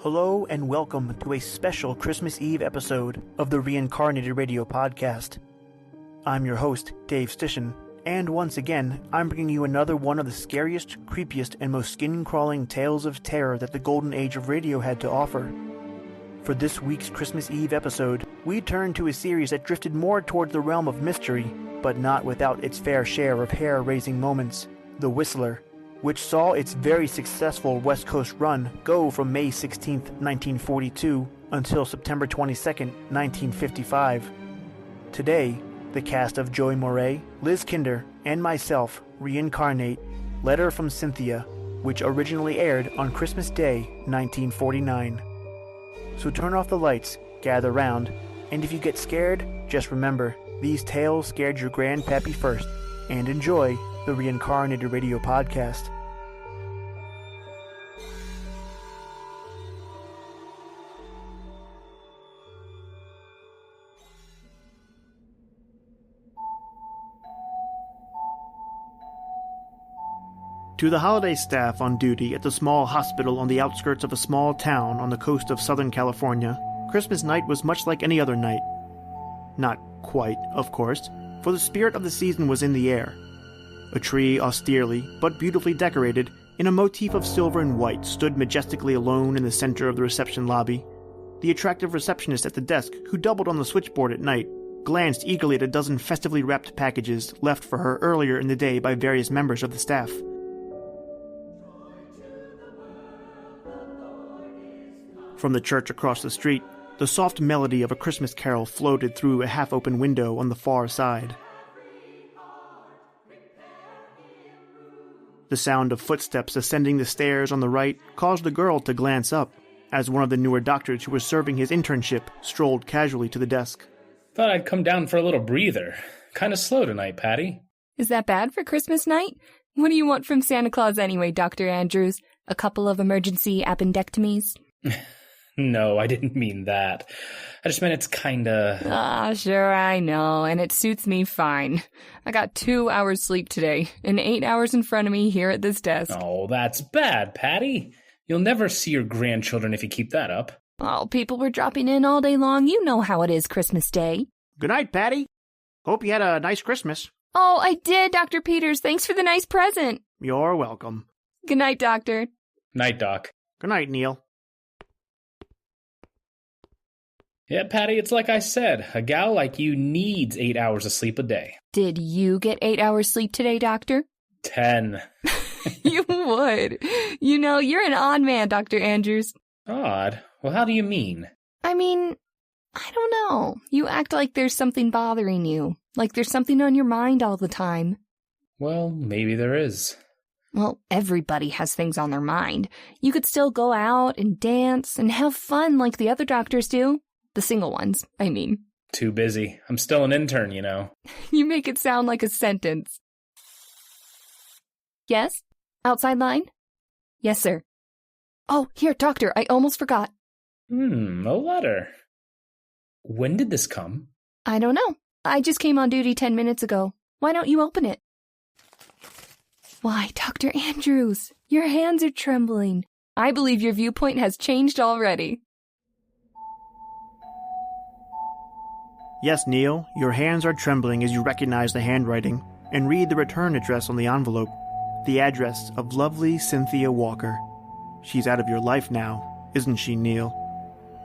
Hello and welcome to a special Christmas Eve episode of the Reincarnated Radio Podcast. I'm your host, Dave Stishan, and once again, I'm bringing you another one of the scariest, creepiest, and most skin-crawling tales of terror that the golden age of radio had to offer. For this week's Christmas Eve episode, we turn to a series that drifted more towards the realm of mystery, but not without its fair share of hair-raising moments, The Whistler, which saw its very successful West Coast run go from May 16, 1942 until September 22, 1955. Today, the cast of Joey Moray, Liz Kinder, and myself reincarnate Letter from Cynthia, which originally aired on Christmas Day, 1949. So turn off the lights, gather round, and if you get scared, just remember, these tales scared your grandpappy first, and enjoy the Reincarnated Radio Podcast. To the holiday staff on duty at the small hospital on the outskirts of a small town on the coast of Southern California, Christmas night was much like any other night. Not quite, of course, for the spirit of the season was in the air. A tree austerely, but beautifully decorated, in a motif of silver and white, stood majestically alone in the center of the reception lobby. The attractive receptionist at the desk, who doubled on the switchboard at night, glanced eagerly at a dozen festively wrapped packages left for her earlier in the day by various members of the staff. From the church across the street, the soft melody of a Christmas carol floated through a half-open window on the far side. The sound of footsteps ascending the stairs on the right caused the girl to glance up, as one of the newer doctors who was serving his internship strolled casually to the desk. Thought I'd come down for a little breather. Kinda slow tonight, Patty. Is that bad for Christmas night? What do you want from Santa Claus anyway, Dr. Andrews? A couple of emergency appendectomies? No, I didn't mean that. I just meant it's kinda... Ah, sure, I know, and it suits me fine. I got 2 hours sleep today, and 8 hours in front of me here at this desk. Oh, that's bad, Patty. You'll never see your grandchildren if you keep that up. Oh, people were dropping in all day long. You know how it is Christmas Day. Good night, Patty. Hope you had a nice Christmas. Oh, I did, Dr. Peters. Thanks for the nice present. You're welcome. Good night, Doctor. Night, Doc. Good night, Neil. Yeah, Patty, it's like I said. A gal like you needs 8 hours of sleep a day. Did you get 8 hours sleep today, Doctor? 10. You would. You know, you're an odd man, Dr. Andrews. Odd? Well, how do you mean? I mean, I don't know. You act like there's something bothering you. Like there's something on your mind all the time. Well, maybe there is. Well, everybody has things on their mind. You could still go out and dance and have fun like the other doctors do. The single ones, I mean. Too busy. I'm still an intern, you know. You make it sound like a sentence. Yes? Outside line? Yes, sir. Oh, here, doctor, I almost forgot. A letter. When did this come? I don't know. I just came on duty 10 minutes ago. Why don't you open it? Why, Dr. Andrews, your hands are trembling. I believe your viewpoint has changed already. Yes, Neil, your hands are trembling as you recognize the handwriting and read the return address on the envelope. The address of lovely Cynthia Walker. She's out of your life now, isn't she, Neil?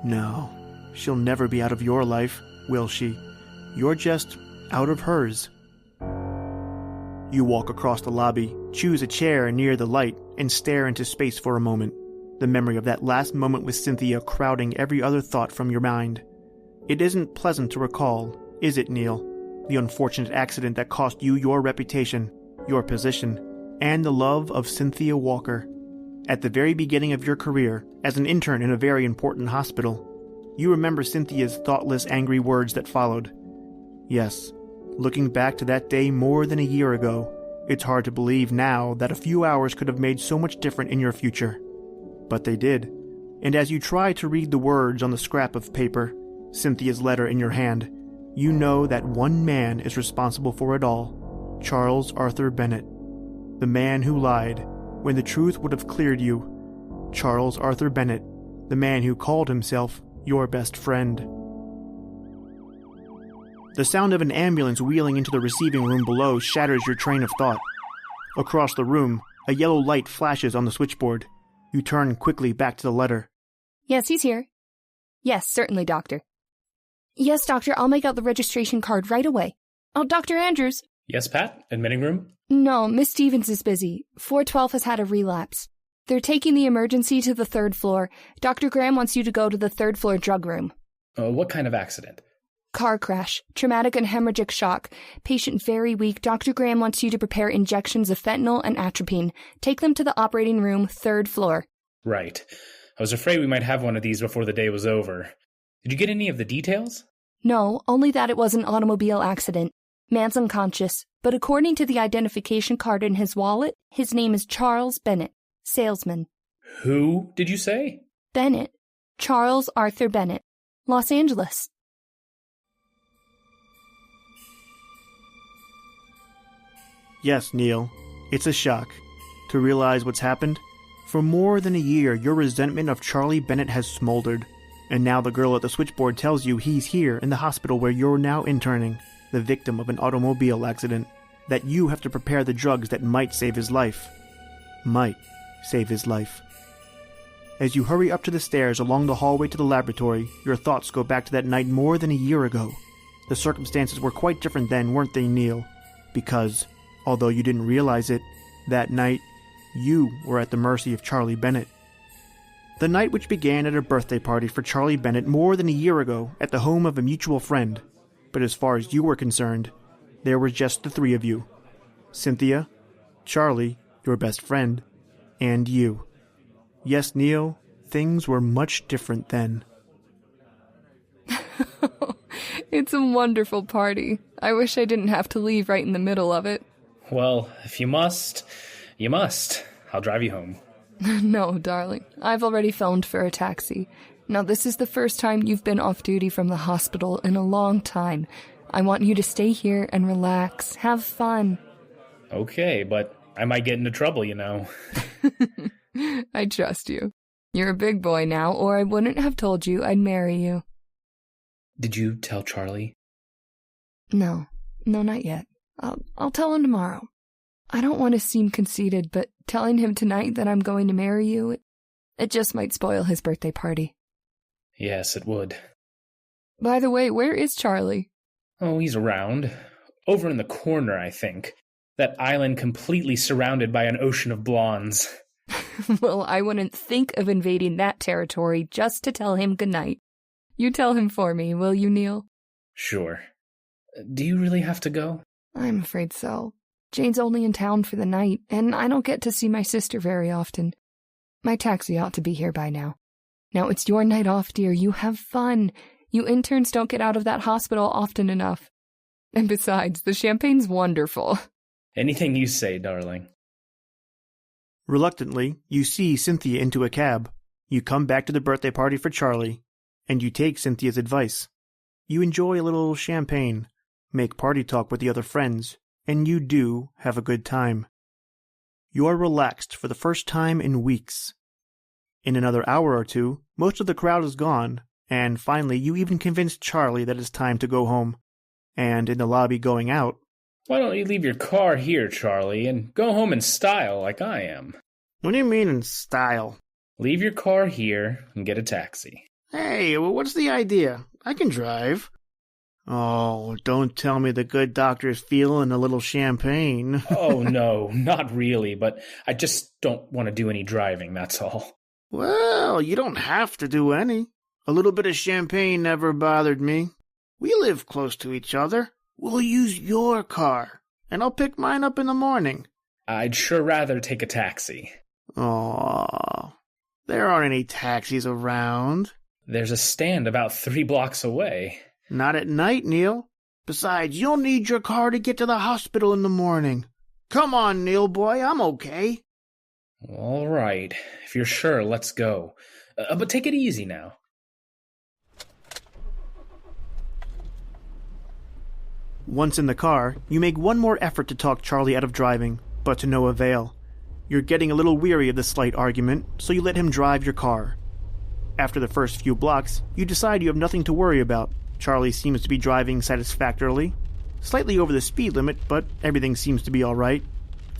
No, she'll never be out of your life, will she? You're just out of hers. You walk across the lobby, choose a chair near the light, and stare into space for a moment, the memory of that last moment with Cynthia crowding every other thought from your mind. It isn't pleasant to recall, is it, Neil? The unfortunate accident that cost you your reputation, your position, and the love of Cynthia Walker. At the very beginning of your career, as an intern in a very important hospital, you remember Cynthia's thoughtless, angry words that followed. Yes, looking back to that day more than a year ago, it's hard to believe now that a few hours could have made so much different in your future. But they did. And as you try to read the words on the scrap of paper, Cynthia's letter in your hand, you know that one man is responsible for it all, Charles Arthur Bennett. The man who lied, when the truth would have cleared you. Charles Arthur Bennett, the man who called himself your best friend. The sound of an ambulance wheeling into the receiving room below shatters your train of thought. Across the room, a yellow light flashes on the switchboard. You turn quickly back to the letter. Yes, he's here. Yes, certainly, Doctor. Yes, Doctor, I'll make out the registration card right away. Oh, Dr. Andrews. Yes, Pat? Admitting room? No, Miss Stevens is busy. 412 has had a relapse. They're taking the emergency to the 3rd floor. Dr. Graham wants you to go to the 3rd floor drug room. What kind of accident? Car crash. Traumatic and hemorrhagic shock. Patient very weak. Dr. Graham wants you to prepare injections of fentanyl and atropine. Take them to the operating room, 3rd floor. Right. I was afraid we might have one of these before the day was over. Did you get any of the details? No, only that it was an automobile accident. Man's unconscious, but according to the identification card in his wallet, his name is Charles Bennett, salesman. Who did you say? Bennett. Charles Arthur Bennett. Los Angeles. Yes, Neil, it's a shock to realize what's happened. For more than a year, your resentment of Charlie Bennett has smoldered, and now the girl at the switchboard tells you he's here in the hospital where you're now interning, the victim of an automobile accident, that you have to prepare the drugs that might save his life. Might save his life. As you hurry up to the stairs along the hallway to the laboratory, your thoughts go back to that night more than a year ago. The circumstances were quite different then, weren't they, Neil? Because, although you didn't realize it, that night, you were at the mercy of Charlie Bennett. The night which began at a birthday party for Charlie Bennett more than a year ago at the home of a mutual friend. But as far as you were concerned, there were just the 3 of you. Cynthia, Charlie, your best friend, and you. Yes, Neil, things were much different then. It's a wonderful party. I wish I didn't have to leave right in the middle of it. Well, if you must, you must. I'll drive you home. No, darling. I've already phoned for a taxi. Now, this is the first time you've been off duty from the hospital in a long time. I want you to stay here and relax. Have fun. Okay, but I might get into trouble, you know. I trust you. You're a big boy now, or I wouldn't have told you I'd marry you. Did you tell Charlie? No, not yet. I'll tell him tomorrow. I don't want to seem conceited, but telling him tonight that I'm going to marry you, it just might spoil his birthday party. Yes, it would. By the way, where is Charlie? Oh, he's around. Over in the corner, I think. That island completely surrounded by an ocean of blondes. Well, I wouldn't think of invading that territory just to tell him goodnight. You tell him for me, will you, Neil? Sure. Do you really have to go? I'm afraid so. Jane's only in town for the night, and I don't get to see my sister very often. My taxi ought to be here by now. Now, it's your night off, dear. You have fun. You interns don't get out of that hospital often enough. And besides, the champagne's wonderful. Anything you say, darling. Reluctantly, you see Cynthia into a cab. You come back to the birthday party for Charlie, and you take Cynthia's advice. You enjoy a little champagne, make party talk with the other friends, and you do have a good time. You are relaxed for the first time in weeks. In another hour or two, most of the crowd is gone, and finally you even convince Charlie that it's time to go home. And in the lobby going out, Why don't you leave your car here, Charlie, and go home in style like I am? What do you mean in style? Leave your car here and get a taxi. Hey, well, what's the idea? I can drive. Oh, don't tell me the good doctor's feeling a little champagne. Oh, no, not really, but I just don't want to do any driving, that's all. Well, you don't have to do any. A little bit of champagne never bothered me. We live close to each other. We'll use your car, and I'll pick mine up in the morning. I'd sure rather take a taxi. Aw, there aren't any taxis around. There's a stand about 3 blocks away. Not at night, Neil. Besides, you'll need your car to get to the hospital in the morning. Come on, Neil boy, I'm okay. All right, if you're sure, let's go. But take it easy now. Once in the car, you make one more effort to talk Charlie out of driving, but to no avail. You're getting a little weary of the slight argument, so you let him drive your car. After the first few blocks, you decide you have nothing to worry about. Charlie seems to be driving satisfactorily. Slightly over the speed limit, but everything seems to be alright.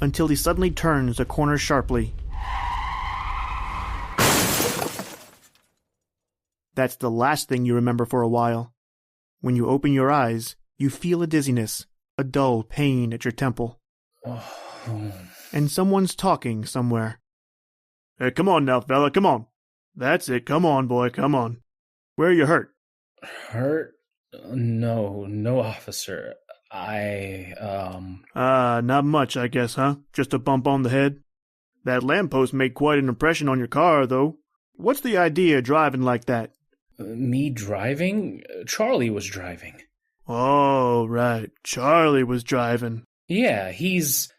Until he suddenly turns a corner sharply. That's the last thing you remember for a while. When you open your eyes, you feel a dizziness, a dull pain at your temple. And someone's talking somewhere. Hey, come on now, fella, come on. That's it, come on, boy, come on. Where are you hurt? Hurt? No, officer. Not much, I guess, huh? Just a bump on the head? That lamppost made quite an impression on your car, though. What's the idea of driving like that? Me driving? Charlie was driving. Oh, right. Charlie was driving. Yeah, he's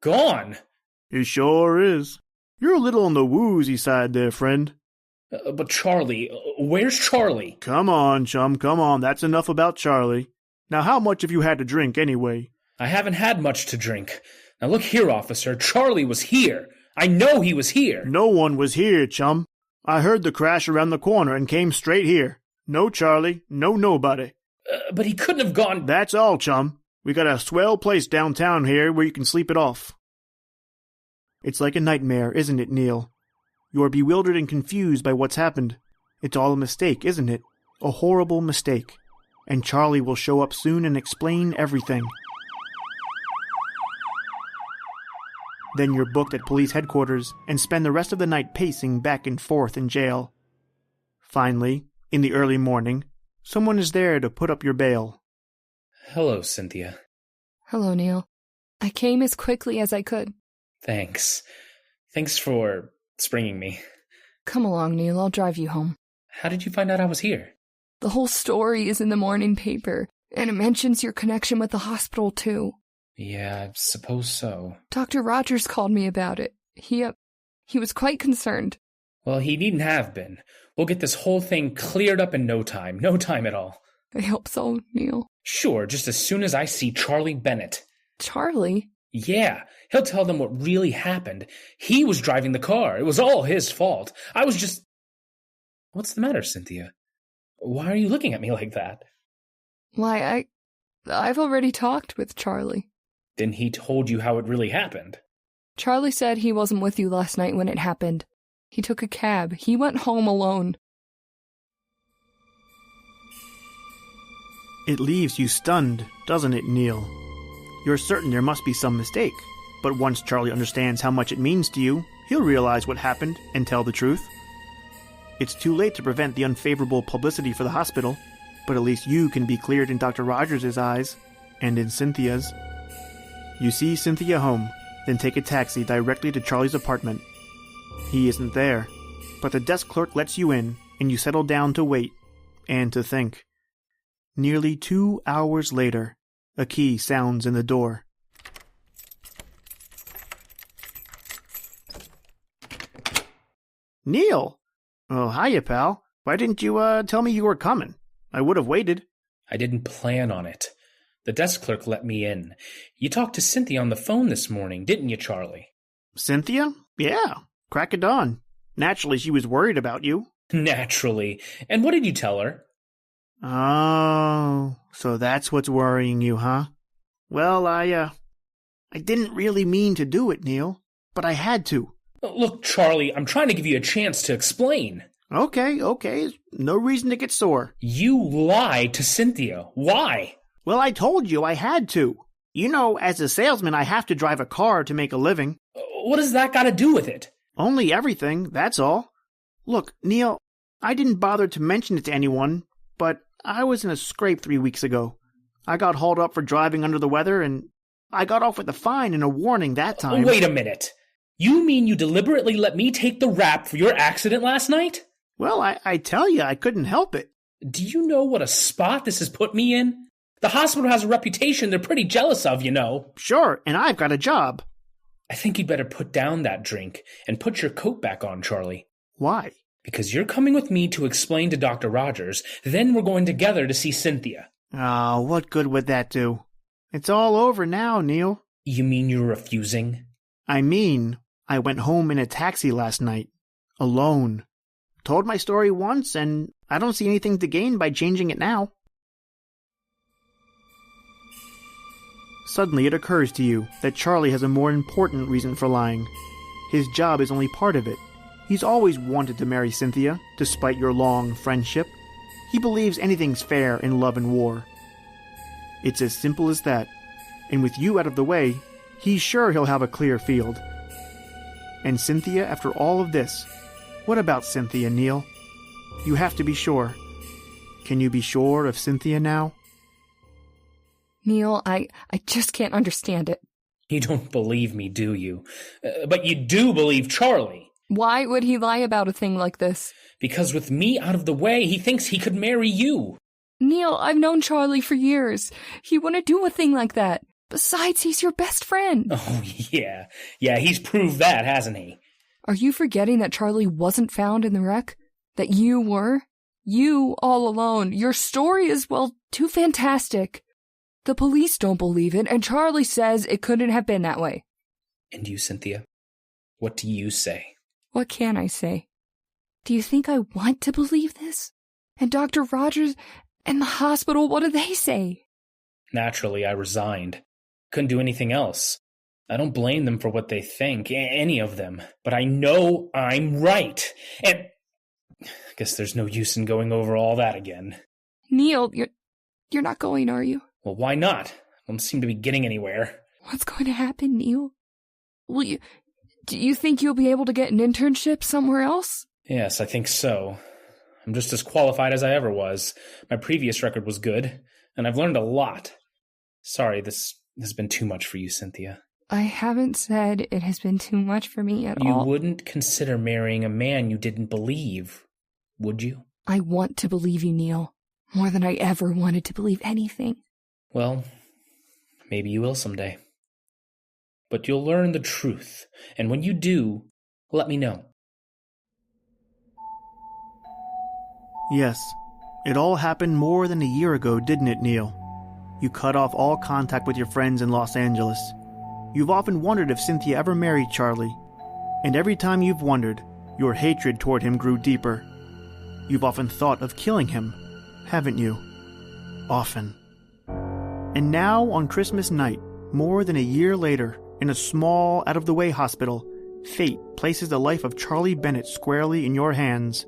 gone. He sure is. You're a little on the woozy side there, friend. But Charlie, where's Charlie? Come on, chum, come on. That's enough about Charlie. Now, how much have you had to drink, anyway? I haven't had much to drink. Now look here, officer. Charlie was here. I know he was here. No one was here, chum. I heard the crash around the corner and came straight here. No Charlie, no nobody. But he couldn't have gone... That's all, chum. We got a swell place downtown here where you can sleep it off. It's like a nightmare, isn't it, Neil? You're bewildered and confused by what's happened. It's all a mistake, isn't it? A horrible mistake. And Charlie will show up soon and explain everything. Then you're booked at police headquarters and spend the rest of the night pacing back and forth in jail. Finally, in the early morning, someone is there to put up your bail. Hello, Cynthia. Hello, Neil. I came as quickly as I could. Thanks. Thanks for springing me. Come along, Neil. I'll drive you home. How did you find out I was here? The whole story is in the morning paper, and it mentions your connection with the hospital, too. Yeah, I suppose so. Dr. Rogers called me about it. He was quite concerned. Well, he needn't have been. We'll get this whole thing cleared up in no time. No time at all. I hope so, Neil. Sure, just as soon as I see Charlie Bennett. Charlie? Yeah, he'll tell them what really happened. He was driving the car. It was all his fault. I was just... What's the matter, Cynthia? Why are you looking at me like that? Why, I've already talked with Charlie. Then he told you how it really happened. Charlie said he wasn't with you last night when it happened. He took a cab. He went home alone. It leaves you stunned, doesn't it, Neil? You're certain there must be some mistake, but once Charlie understands how much it means to you, he'll realize what happened and tell the truth. It's too late to prevent the unfavorable publicity for the hospital, but at least you can be cleared in Dr. Rogers' eyes, and in Cynthia's. You see Cynthia home, then take a taxi directly to Charlie's apartment. He isn't there, but the desk clerk lets you in, and you settle down to wait, and to think. Nearly 2 hours later, a key sounds in the door. Neil! Oh, hiya, pal. Why didn't you, tell me you were coming? I would have waited. I didn't plan on it. The desk clerk let me in. You talked to Cynthia on the phone this morning, didn't you, Charlie? Cynthia? Yeah. Crack of dawn. Naturally, she was worried about you. Naturally. And what did you tell her? Oh, so that's what's worrying you, huh? Well, I didn't really mean to do it, Neil, but I had to. Look, Charlie, I'm trying to give you a chance to explain. Okay. No reason to get sore. You lied to Cynthia. Why? Well, I told you I had to. You know, as a salesman, I have to drive a car to make a living. What does that got to do with it? Only everything, that's all. Look, Neil, I didn't bother to mention it to anyone, but I was in a scrape 3 weeks ago. I got hauled up for driving under the weather, and I got off with a fine and a warning that time. Wait a minute. You mean you deliberately let me take the rap for your accident last night? Well, I tell you, I couldn't help it. Do you know what a spot this has put me in? The hospital has a reputation they're pretty jealous of, you know. Sure, and I've got a job. I think you'd better put down that drink and put your coat back on, Charlie. Why? Because you're coming with me to explain to Dr. Rogers, then we're going together to see Cynthia. Oh, what good would that do? It's all over now, Neil. You mean you're refusing? I mean, I went home in a taxi last night. Alone. told my story once, and I don't see anything to gain by changing it now. Suddenly it occurs to you that Charlie has a more important reason for lying. His job is only part of it. He's always wanted to marry Cynthia, despite your long friendship. He believes anything's fair in love and war. It's as simple as that. And with you out of the way, he's sure he'll have a clear field. And Cynthia, after all of this, what about Cynthia, Neil? You have to be sure. Can you be sure of Cynthia now? Neil, I just can't understand it. You don't believe me, do you? But you do believe Charlie. Why would he lie about a thing like this? Because with me out of the way, he thinks he could marry you. Neil, I've known Charlie for years. He wouldn't do a thing like that. Besides, he's your best friend. Oh, yeah. Yeah, he's proved that, hasn't he? Are you forgetting that Charlie wasn't found in the wreck? That you were? You, all alone. Your story is, well, too fantastic. The police don't believe it, and Charlie says it couldn't have been that way. And you, Cynthia? What do you say? What can I say? Do you think I want to believe this? And Dr. Rogers and the hospital, what do they say? Naturally, I resigned. Couldn't do anything else. I don't blame them for what they think, any of them. But I know I'm right. And I guess there's no use in going over all that again. Neil, you're not going, are you? Well, why not? I don't seem to be getting anywhere. What's going to happen, Neil? Do you think you'll be able to get an internship somewhere else? Yes, I think so. I'm just as qualified as I ever was. My previous record was good, and I've learned a lot. Sorry, this has been too much for you, Cynthia. I haven't said it has been too much for me at all. You wouldn't consider marrying a man you didn't believe, would you? I want to believe you, Neil, more than I ever wanted to believe anything. Well, maybe you will someday. But you'll learn the truth, and when you do, let me know. Yes, it all happened more than a year ago, didn't it, Neil? You cut off all contact with your friends in Los Angeles. You've often wondered if Cynthia ever married Charlie. And every time you've wondered, your hatred toward him grew deeper. You've often thought of killing him, haven't you? Often. And now, on Christmas night, more than a year later, in a small, out-of-the-way hospital, fate places the life of Charlie Bennett squarely in your hands.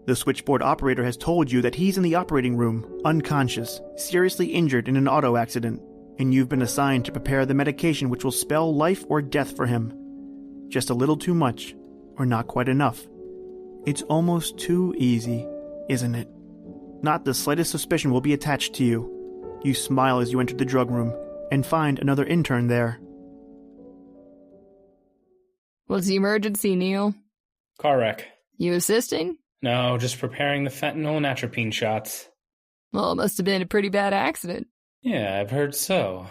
The switchboard operator has told you that he's in the operating room, unconscious, seriously injured in an auto accident, and you've been assigned to prepare the medication which will spell life or death for him. Just a little too much, or not quite enough. It's almost too easy, isn't it? Not the slightest suspicion will be attached to you. You smile as you enter the drug room, and find another intern there. What's the emergency, Neil? Car wreck. You assisting? No, just preparing the fentanyl and atropine shots. Well, it must have been a pretty bad accident. Yeah, I've heard so.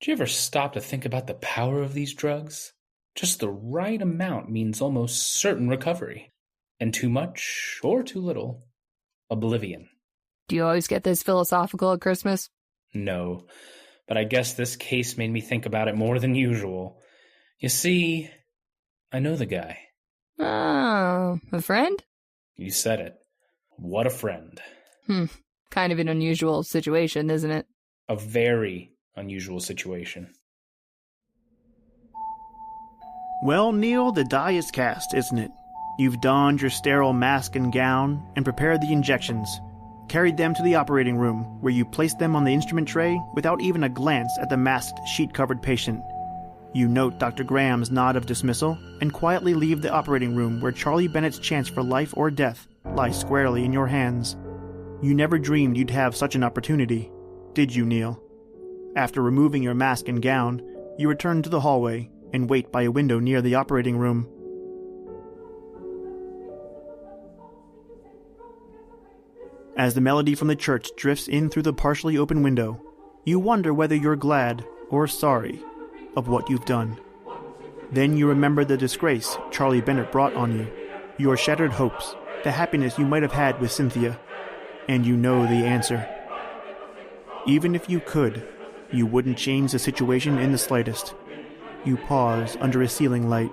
Did you ever stop to think about the power of these drugs? Just the right amount means almost certain recovery. And too much, or too little, oblivion. Do you always get this philosophical at Christmas? No, but I guess this case made me think about it more than usual. You see, I know the guy. Oh, a friend? You said it. What a friend. Kind of an unusual situation, isn't it? A very unusual situation. Well, Neil, the die is cast, isn't it? You've donned your sterile mask and gown and prepared the injections, carried them to the operating room, where you placed them on the instrument tray without even a glance at the masked, sheet-covered patient. You note Dr. Graham's nod of dismissal and quietly leave the operating room where Charlie Bennett's chance for life or death lies squarely in your hands. You never dreamed you'd have such an opportunity, did you, Neil? After removing your mask and gown, you return to the hallway and wait by a window near the operating room. As the melody from the church drifts in through the partially open window, you wonder whether you're glad or sorry of what you've done. Then you remember the disgrace Charlie Bennett brought on you, your shattered hopes, the happiness you might have had with Cynthia, and you know the answer. Even if you could, you wouldn't change the situation in the slightest. You pause under a ceiling light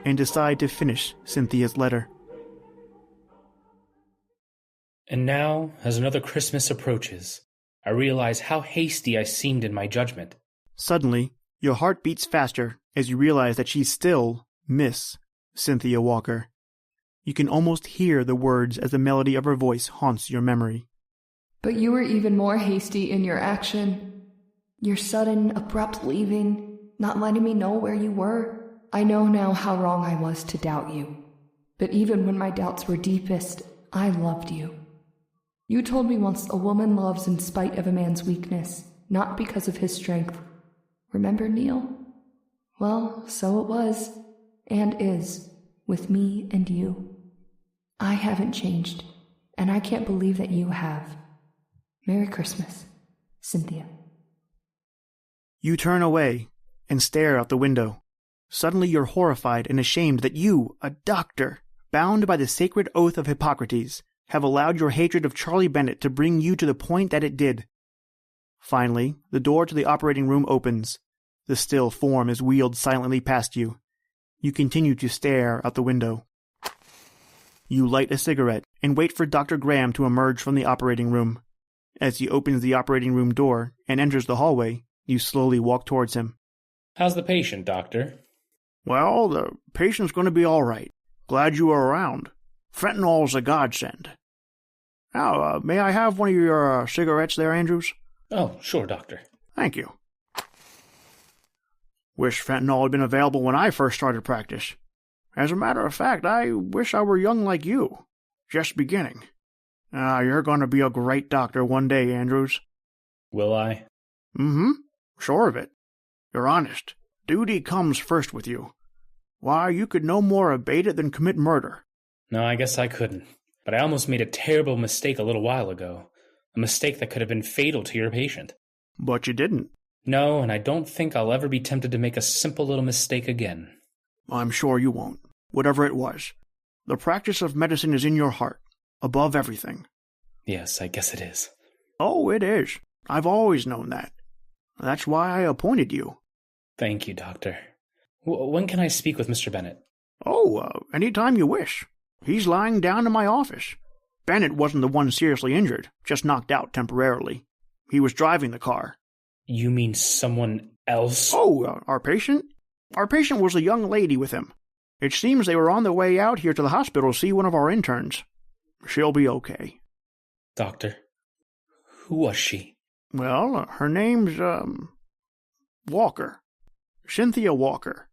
and decide to finish Cynthia's letter. And now, as another Christmas approaches, I realize how hasty I seemed in my judgment. Suddenly, your heart beats faster as you realize that she's still Miss Cynthia Walker. You can almost hear the words as the melody of her voice haunts your memory. But you were even more hasty in your action. Your sudden, abrupt leaving, not letting me know where you were. I know now how wrong I was to doubt you. But even when my doubts were deepest, I loved you. You told me once a woman loves in spite of a man's weakness, not because of his strength. Remember, Neil? Well, so it was, and is, with me and you. I haven't changed, and I can't believe that you have. Merry Christmas, Cynthia. You turn away and stare out the window. Suddenly you're horrified and ashamed that you, a doctor, bound by the sacred oath of Hippocrates, have allowed your hatred of Charlie Bennett to bring you to the point that it did. Finally, the door to the operating room opens. The still form is wheeled silently past you. You continue to stare out the window. You light a cigarette and wait for Dr. Graham to emerge from the operating room. As he opens the operating room door and enters the hallway, you slowly walk towards him. How's the patient, Doctor? Well, the patient's going to be all right. Glad you were around. Fentanyl's a godsend. Now, may I have one of your cigarettes there, Andrews? Oh, sure, Doctor. Thank you. Wish fentanyl had been available when I first started practice. As a matter of fact, I wish I were young like you. Just beginning. You're going to be a great doctor one day, Andrews. Will I? Mm-hmm. Sure of it. You're honest. Duty comes first with you. Why, you could no more abate it than commit murder. No, I guess I couldn't. But I almost made a terrible mistake a little while ago. A mistake that could have been fatal to your patient. But you didn't. No, and I don't think I'll ever be tempted to make a simple little mistake again. I'm sure you won't. Whatever it was. The practice of medicine is in your heart. Above everything. Yes, I guess it is. Oh, it is. I've always known that. That's why I appointed you. Thank you, Doctor. When can I speak with Mr. Bennett? Oh, any time you wish. He's lying down in my office. Bennett wasn't the one seriously injured, just knocked out temporarily. He was driving the car. You mean someone else? Oh, our patient? Our patient was a young lady with him. It seems they were on their way out here to the hospital to see one of our interns. She'll be okay. Doctor, who was she? Well, her name's, Walker. Cynthia Walker.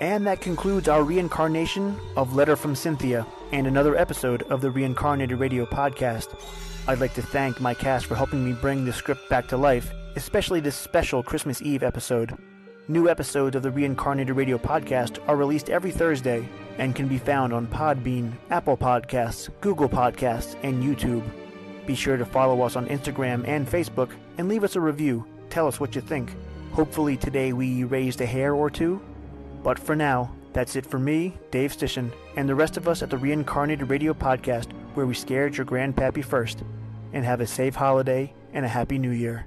And that concludes our reincarnation of Letter from Cynthia and another episode of the Reincarnated Radio Podcast. I'd like to thank my cast for helping me bring the script back to life, especially this special Christmas Eve episode. New episodes of the Reincarnated Radio Podcast are released every Thursday and can be found on PodBean, Apple Podcasts, Google Podcasts, and YouTube. Be sure to follow us on Instagram and Facebook and leave us a review. Tell us what you think. Hopefully today we raised a hair or two. But for now, that's it for me, Dave Stishan, and the rest of us at the Reincarnated Radio Podcast, where we scared your grandpappy first. And have a safe holiday and a happy new year.